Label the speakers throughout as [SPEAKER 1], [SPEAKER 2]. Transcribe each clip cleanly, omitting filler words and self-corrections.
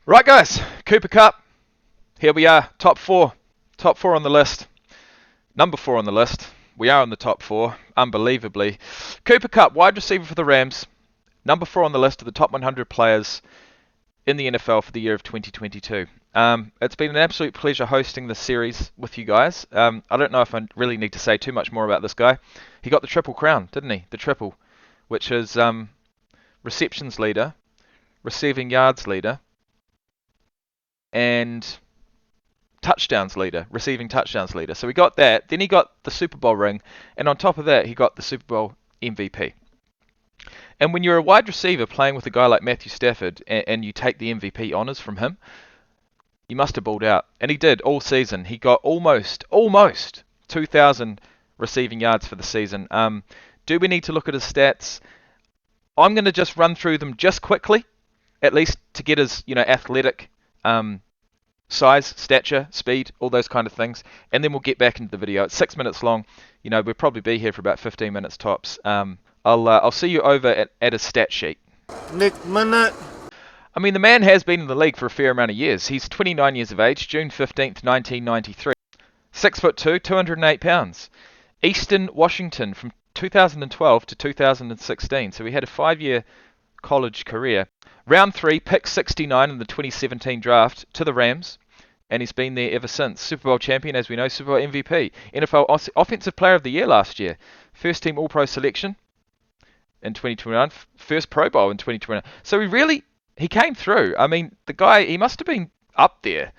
[SPEAKER 1] Right, guys, Cooper Kupp. Here we are, top four on the list. Number 4 on the list. We are on the top 4, unbelievably. Cooper Kupp, wide receiver for the Rams. Number 4 on the list of the top 100 players in the NFL for the year of 2022. It's been an absolute pleasure hosting this series with you guys. I don't know if I really need to say too much more about this guy. He got the triple crown, didn't he? The triple, which is receptions leader, receiving yards leader, and touchdowns leader, receiving touchdowns leader. So he got that. Then he got the Super Bowl ring, and on top of that, he got the Super Bowl MVP. And when you're a wide receiver playing with a guy like Matthew Stafford, and you take the MVP honors from him, you must have balled out. And he did all season. He got almost 2,000 receiving yards for the season. Do we need to look at his stats? I'm going to just run through them just quickly, at least to get his athletic size, stature, speed, all those kind of things, and then we'll get back into the video. It's 6 minutes long. We'll probably be here for about 15 minutes tops. I'll see you over at a stat sheet.
[SPEAKER 2] Nick Minute.
[SPEAKER 1] I mean, the man has been in the league for a fair amount of years. He's 29 years of age, June 15th, 1993. 6'2", 208 pounds. Eastern Washington from 2012 to 2016. So he had a 5-year college career. Round 3, pick 69 in the 2017 draft to the Rams, and he's been there ever since. Super Bowl champion, as we know, Super Bowl MVP, NFL Offensive Player of the Year last year, first team All-Pro selection in 2021, first Pro Bowl in 2021. So he came through. I mean, the guy, he must have been up there.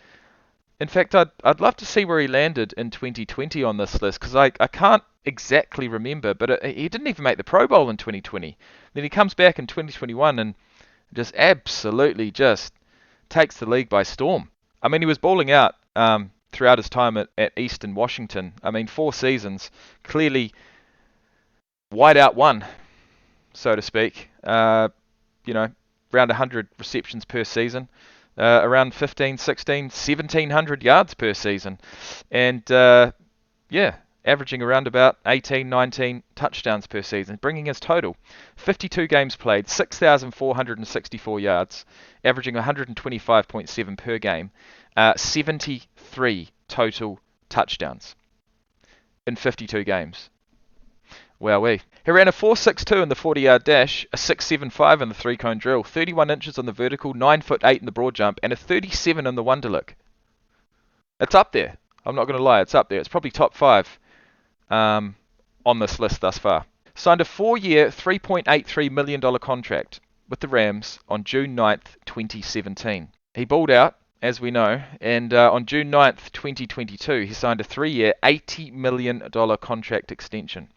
[SPEAKER 1] In fact, I'd love to see where he landed in 2020 on this list, because I can't exactly remember, but he didn't even make the Pro Bowl in 2020. Then he comes back in 2021 and just absolutely just takes the league by storm. I mean, he was balling out throughout his time at Eastern Washington. I mean, 4 seasons, clearly wide out one, so to speak. Around 100 receptions per season, around 15, 16, 1,700 yards per season. And averaging around about 18, 19 touchdowns per season, bringing his total 52 games played, 6,464 yards, averaging 125.7 per game, 73 total touchdowns in 52 games. Wowee. He ran a 4.62 in the 40-yard dash, a 6.75 in the 3-cone drill, 31 inches on the vertical, 9'8" in the broad jump, and a 37 in the Wonderlic. It's up there. I'm not going to lie, it's up there. It's probably top 5 on this list thus far. Signed a 4-year, $3.83 million contract with the Rams on June 9th, 2017. He balled out, as we know, and on June 9th, 2022, he signed a 3-year, $80 million contract extension.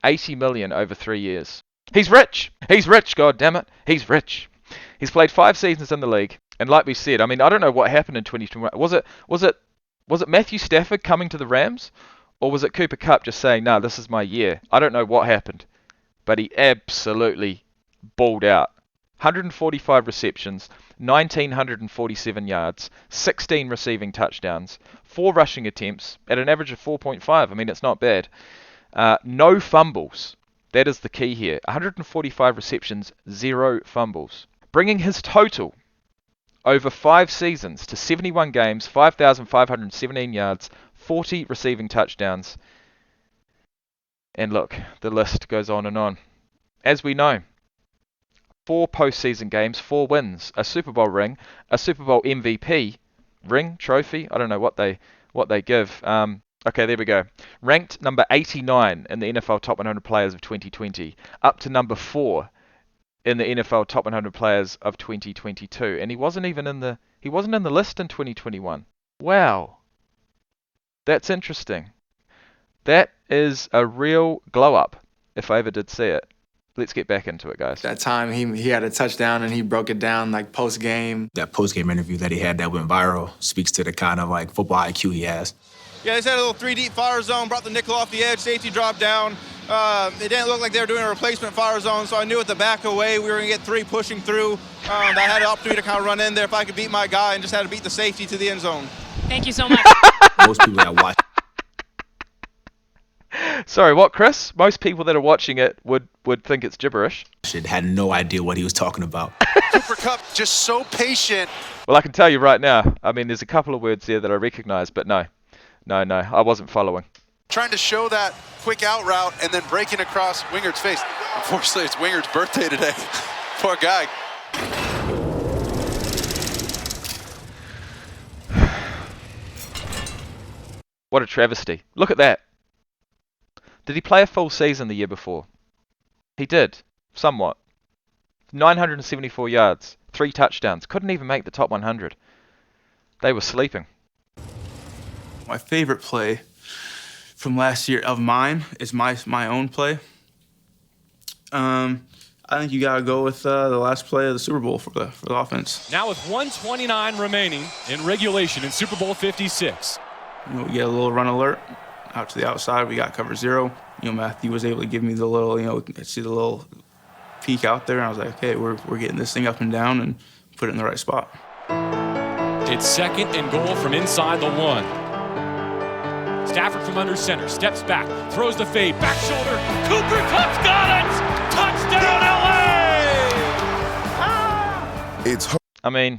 [SPEAKER 1] $80 million over 3 years. He's rich. He's rich, God damn it. He's rich. He's played 5 seasons in the league, and like we said, I mean, I don't know what happened in 2021. Was it Matthew Stafford coming to the Rams? Or was it Cooper Kupp just saying, no, this is my year? I don't know what happened. But he absolutely balled out. 145 receptions, 1,947 yards, 16 receiving touchdowns, 4 rushing attempts at an average of 4.5. I mean, it's not bad. No fumbles. That is the key here. 145 receptions, 0 fumbles. Bringing his total over 5 seasons to 71 games, 5,517 yards, 40 receiving touchdowns. And look, the list goes on and on. As we know, 4 postseason games, 4 wins, a Super Bowl ring, a Super Bowl MVP ring, trophy. I don't know what they give. Okay, there we go. Ranked number 89 in the NFL Top 100 Players of 2020, up to number 4 in the NFL Top 100 Players of 2022, and he wasn't in the list in 2021. Wow. That's interesting. That is a real glow up, if I ever did see it. Let's get back into it, guys.
[SPEAKER 2] That time he had a touchdown and he broke it down like post game.
[SPEAKER 3] That post game interview that he had that went viral speaks to the kind of like football IQ he has.
[SPEAKER 4] Yeah, they just had a little 3-deep fire zone, brought the nickel off the edge, safety dropped down. It didn't look like they were doing a replacement fire zone, so I knew at the back away we were going to get 3 pushing through. I had an opportunity to kind of run in there if I could beat my guy and just had to beat the safety to the end zone.
[SPEAKER 5] Thank you so much.
[SPEAKER 3] Most people that watch
[SPEAKER 1] Sorry, what, Chris? Most people that are watching it would think it's gibberish.
[SPEAKER 3] Had no idea what he was talking about.
[SPEAKER 5] Cooper Kupp just so patient.
[SPEAKER 1] Well, I can tell you right now. I mean, there's a couple of words there that I recognise, but no, I wasn't following.
[SPEAKER 5] Trying to show that quick out route and then breaking across Wingard's face. Unfortunately, it's Wingard's birthday today. Poor guy.
[SPEAKER 1] What a travesty. Look at that. Did he play a full season the year before? He did, somewhat. 974 yards, 3 touchdowns. Couldn't even make the top 100. They were sleeping.
[SPEAKER 6] My favorite play from last year of mine is my own play. I think you got to go with the last play of the Super Bowl for the offense.
[SPEAKER 7] Now with 1:29 remaining in regulation in Super Bowl 56.
[SPEAKER 6] You know, we get a little run alert out to the outside. We got cover 0. You know, Matthew was able to give me the little, see the little peek out there. And I was like, okay, we're getting this thing up and down and put it in the right spot.
[SPEAKER 7] It's 2nd and goal from inside the 1. Stafford from under center, steps back, throws the fade, back shoulder. Cooper Kupp's got it! Touchdown, LA!
[SPEAKER 8] It's
[SPEAKER 1] I mean,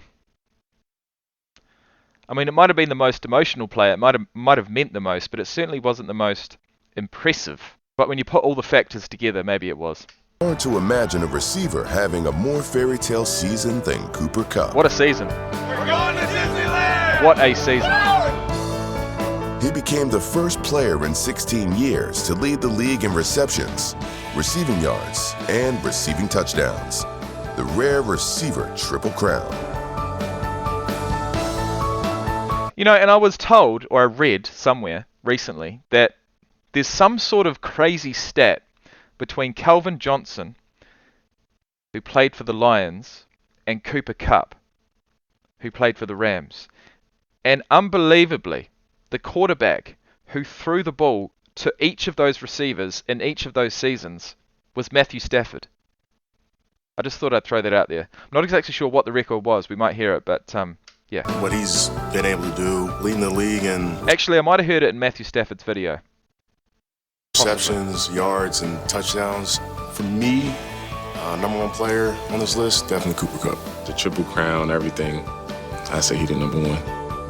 [SPEAKER 1] it might have been the most emotional play. It might have meant the most, but it certainly wasn't the most impressive. But when you put all the factors together, maybe it was.
[SPEAKER 8] hard to imagine a receiver having a more fairy tale season than Cooper Kupp.
[SPEAKER 1] What a season!
[SPEAKER 4] We're going to Disneyland!
[SPEAKER 1] What a season!
[SPEAKER 8] He became the first player in 16 years to lead the league in receptions, receiving yards, and receiving touchdowns. The rare receiver triple crown.
[SPEAKER 1] You know, and I was told, or I read somewhere recently, that there's some sort of crazy stat between Calvin Johnson, who played for the Lions, and Cooper Kupp, who played for the Rams. And unbelievably, the quarterback who threw the ball to each of those receivers in each of those seasons was Matthew Stafford. I just thought I'd throw that out there. I'm not exactly sure what the record was. We might hear it, but yeah.
[SPEAKER 9] What he's been able to do, leading the league in
[SPEAKER 1] Actually, I might have heard it in Matthew Stafford's video.
[SPEAKER 9] receptions, yards, and touchdowns. For me, number one player on this list, definitely Cooper Kupp.
[SPEAKER 10] The triple crown, everything. I say he the number one.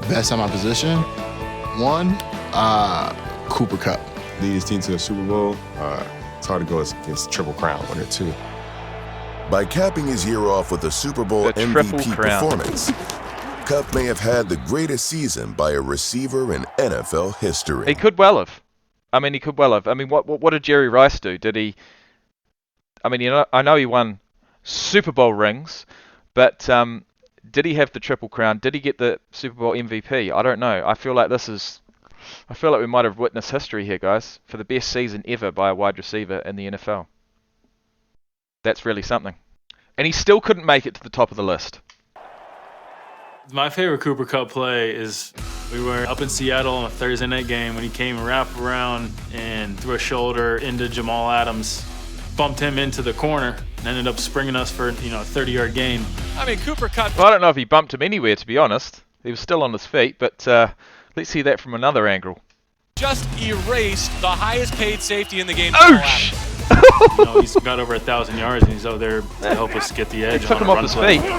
[SPEAKER 11] Best at my position, one, Cooper Kupp.
[SPEAKER 10] Lead his team to the Super Bowl. It's hard to go against triple crown winner too.
[SPEAKER 8] By capping his year off with a Super Bowl
[SPEAKER 1] The triple
[SPEAKER 8] MVP
[SPEAKER 1] crown.
[SPEAKER 8] performance, Kupp may have had the greatest season by a receiver in NFL history.
[SPEAKER 1] He could well have. I mean, he could well have. I mean, what did Jerry Rice do? Did he... I mean, you know, I know he won Super Bowl rings, but did he have the triple crown? Did he get the Super Bowl MVP? I don't know. I feel like we might have witnessed history here, guys, for the best season ever by a wide receiver in the NFL. That's really something. And he still couldn't make it to the top of the list.
[SPEAKER 12] My favorite Cooper Kupp play is we were up in Seattle on a Thursday night game when he came and wrapped around and threw a shoulder into Jamal Adams, bumped him into the corner, and ended up springing us for a 30-yard gain.
[SPEAKER 7] I mean, Cooper Kupp.
[SPEAKER 1] Well, I don't know if he bumped him anywhere, to be honest. He was still on his feet, but let's see that from another angle.
[SPEAKER 7] Just erased the highest paid safety in the game.
[SPEAKER 1] Oosh!
[SPEAKER 12] He's got over 1,000 yards, and he's out there to help us get the edge.
[SPEAKER 1] He took
[SPEAKER 12] on
[SPEAKER 1] him
[SPEAKER 12] a
[SPEAKER 1] off
[SPEAKER 12] run
[SPEAKER 1] his
[SPEAKER 12] play.
[SPEAKER 1] feet.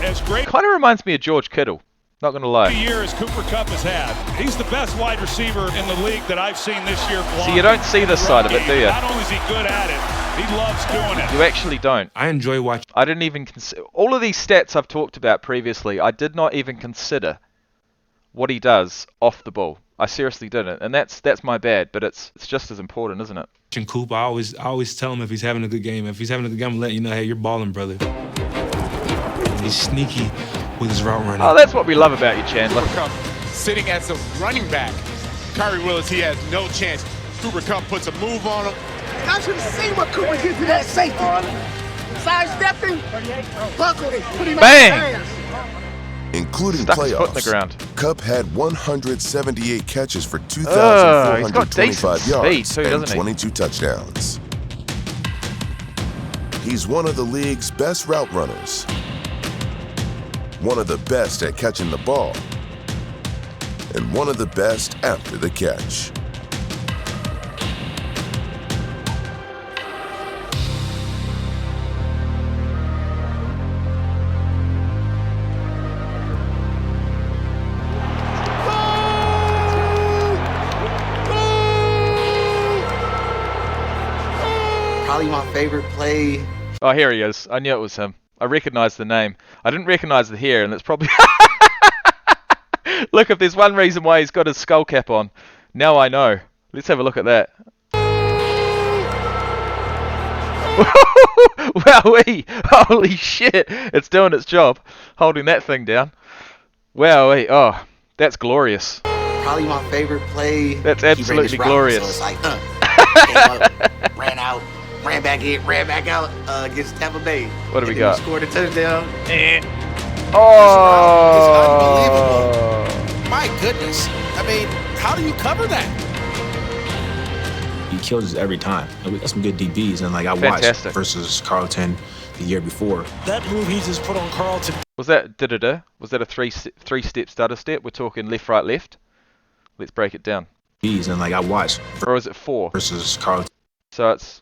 [SPEAKER 13] As great
[SPEAKER 1] Kind of reminds me of George Kittle. Not going to lie.
[SPEAKER 13] a year as Cooper Kupp has had, he's the best wide receiver in the league that I've seen this year.
[SPEAKER 1] See, you don't see this side of it, do you?
[SPEAKER 13] Not only is he good at it, he loves doing it.
[SPEAKER 1] You actually don't.
[SPEAKER 3] I enjoy watching.
[SPEAKER 1] I didn't even consider all of these stats I've talked about previously. I did not even consider what he does off the ball. I seriously didn't, and that's my bad. But it's just as important, isn't it?
[SPEAKER 3] Coop, I always tell him if he's having a good game. If he's having a good game, I'm letting you know, hey, you're balling, brother. He's sneaky with his route running.
[SPEAKER 1] Oh, that's what we love about you, Chandler.
[SPEAKER 14] Sitting as a running back, Kyrie Willis, he has no chance. Cooper Kupp puts a move on him.
[SPEAKER 15] I should have seen what Cooper did to that safety. Sidestepping, buckled it, put him out of
[SPEAKER 1] Bang!
[SPEAKER 15] hands.
[SPEAKER 8] Including
[SPEAKER 1] Stuck his foot in the
[SPEAKER 8] playoffs,
[SPEAKER 1] ground.
[SPEAKER 8] Kupp had 178 catches for
[SPEAKER 1] He's got decent
[SPEAKER 8] 2,425 yards
[SPEAKER 1] speed too,
[SPEAKER 8] and
[SPEAKER 1] doesn't he?
[SPEAKER 8] 22 touchdowns. He's one of the league's best route runners, one of the best at catching the ball, and one of the best after the catch.
[SPEAKER 15] Probably my favorite play.
[SPEAKER 1] Oh, here he is. I knew it was him. I recognised the name. I didn't recognise the hair, and it's probably... Look, if there's one reason why he's got his skull cap on, now I know. Let's have a look at that. Wowee! Holy shit! It's doing its job, holding that thing down. Wowee! Oh, that's glorious.
[SPEAKER 15] Probably my favorite play.
[SPEAKER 1] That's absolutely glorious.
[SPEAKER 15] So it's like, came up, ran out, ran back in, ran back out against Tampa Bay.
[SPEAKER 1] What do we got?
[SPEAKER 15] Scored a touchdown.
[SPEAKER 1] Oh!
[SPEAKER 16] It's unbelievable. My goodness. I mean, how do you cover that?
[SPEAKER 17] He kills us every time. We got some good DBs, and like I
[SPEAKER 1] Fantastic.
[SPEAKER 17] watched versus Carlton the year before.
[SPEAKER 16] That move he just put on Carlton.
[SPEAKER 1] Was that da-da-da? Was that a three-step stutter step? We're talking left, right, left. Let's break it down.
[SPEAKER 17] And like I watched.
[SPEAKER 1] Or is it 4?
[SPEAKER 17] Versus Carlton.
[SPEAKER 1] So it's...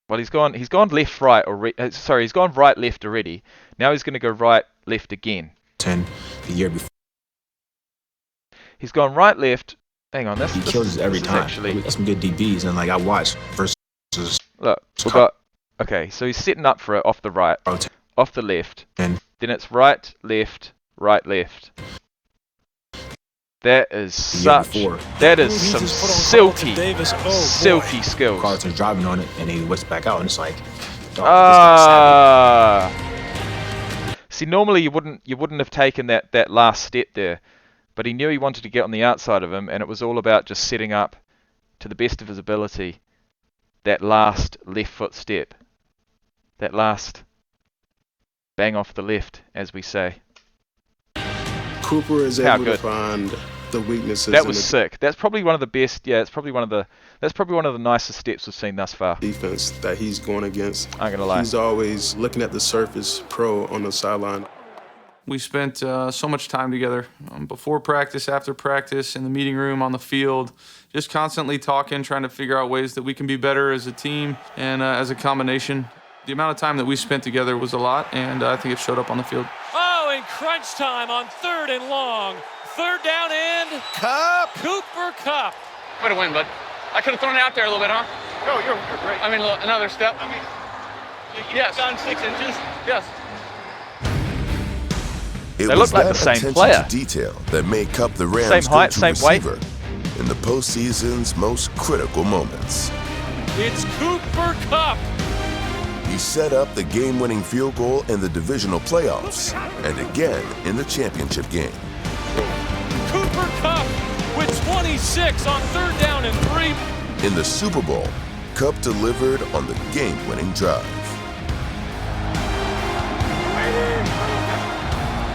[SPEAKER 1] Well, he's gone left, right already. Sorry, he's gone right, left already. Now he's going to go right, left again.
[SPEAKER 17] The year before.
[SPEAKER 1] He's gone right, left. Hang on,
[SPEAKER 17] He kills us every time. We got some good DBs, and like I watched versus.
[SPEAKER 1] Look, we've got... Okay, so he's setting up for it off the right, off the left.
[SPEAKER 17] And
[SPEAKER 1] then it's right, left, right, left. That is that is some silky skills.
[SPEAKER 17] Carlton's driving on it, and he whips back out, and it's like,
[SPEAKER 1] see, normally you wouldn't have taken that last step there, but he knew he wanted to get on the outside of him, and it was all about just setting up to the best of his ability that last left foot step, that last bang off the left, as we say.
[SPEAKER 9] Cooper is
[SPEAKER 1] How
[SPEAKER 9] able
[SPEAKER 1] good.
[SPEAKER 9] to find the weaknesses.
[SPEAKER 1] That was sick. That's probably one of the best. Yeah, that's probably one of the nicest steps we've seen thus far.
[SPEAKER 9] Defense that he's going against.
[SPEAKER 1] I'm gonna lie.
[SPEAKER 9] He's always looking at the surface, pro on the sideline.
[SPEAKER 6] We spent so much time together before practice, after practice, in the meeting room, on the field, just constantly talking, trying to figure out ways that we can be better as a team and as a combination. The amount of time that we spent together was a lot, and I think it showed up on the field.
[SPEAKER 7] Oh, and crunch time on 3rd and long. 3rd down and
[SPEAKER 16] Kupp.
[SPEAKER 7] Cooper Kupp.
[SPEAKER 18] Way to win, bud. I could have thrown it out there a little bit, huh?
[SPEAKER 16] No, you're great.
[SPEAKER 18] I mean, another step.
[SPEAKER 16] I mean,
[SPEAKER 18] yes.
[SPEAKER 16] Gone 6 inches.
[SPEAKER 18] Yes.
[SPEAKER 8] It
[SPEAKER 1] They
[SPEAKER 8] was
[SPEAKER 1] look like
[SPEAKER 8] that
[SPEAKER 1] the same
[SPEAKER 8] attention
[SPEAKER 1] player.
[SPEAKER 8] to detail that made Kupp the Rams'
[SPEAKER 1] Same height,
[SPEAKER 8] go-to
[SPEAKER 1] same weight.
[SPEAKER 8] receiver in the postseason's most critical moments.
[SPEAKER 7] It's Cooper Kupp.
[SPEAKER 8] He set up the game-winning field goal in the divisional playoffs and again in the championship game.
[SPEAKER 7] Cooper Kupp with 26 on 3rd down and 3.
[SPEAKER 8] In the Super Bowl, Kupp delivered on the game-winning drive.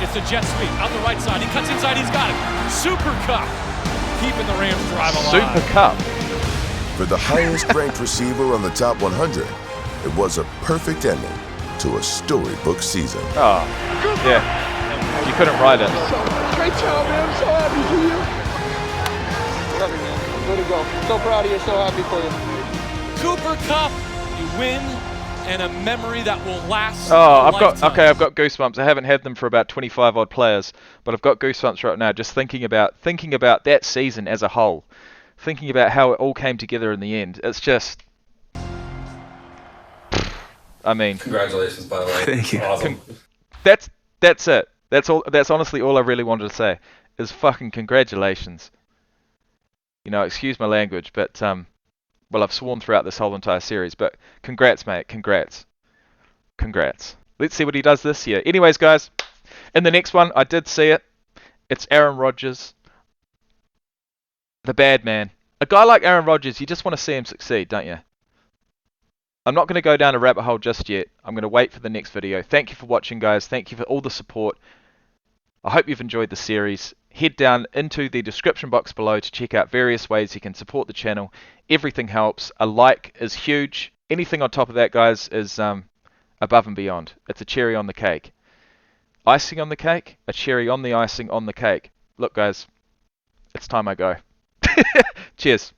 [SPEAKER 7] It's a jet sweep out the right side. He cuts inside. He's got it. Super Kupp keeping the Rams drive alive.
[SPEAKER 1] Super Kupp.
[SPEAKER 8] For the highest-ranked receiver on the top 100, it was a perfect ending to a storybook season.
[SPEAKER 1] Oh, yeah. You couldn't write it.
[SPEAKER 15] Great job, man. I'm so happy for you.
[SPEAKER 18] Love you, man. Way to go. So proud of you. So happy for you.
[SPEAKER 7] Cooper Kupp, you win, and a memory that will last.
[SPEAKER 1] Oh,
[SPEAKER 7] a
[SPEAKER 1] I've
[SPEAKER 7] lifetime.
[SPEAKER 1] got goosebumps. I haven't had them for about 25 odd players, but I've got goosebumps right now just thinking about that season as a whole, thinking about how it all came together in the end. It's just, I mean,
[SPEAKER 19] Congratulations, by the way.
[SPEAKER 6] Thank you.
[SPEAKER 19] Awesome.
[SPEAKER 1] that's it. That's all. That's honestly all I really wanted to say is fucking congratulations. You know, excuse my language, but well, I've sworn throughout this whole entire series, but congrats, mate. Congrats. Let's see what he does this year. Anyways, guys, in the next one, I did see it. It's Aaron Rodgers, the bad man. A guy like Aaron Rodgers, you just want to see him succeed, don't you? I'm not going to go down a rabbit hole just yet. I'm going to wait for the next video. Thank you for watching, guys. Thank you for all the support. I hope you've enjoyed the series. Head down into the description box below to check out various ways you can support the channel. Everything helps. A like is huge. Anything on top of that, guys, is above and beyond. It's a cherry on the cake. Icing on the cake, a cherry on the icing on the cake. Look, guys, it's time I go. Cheers.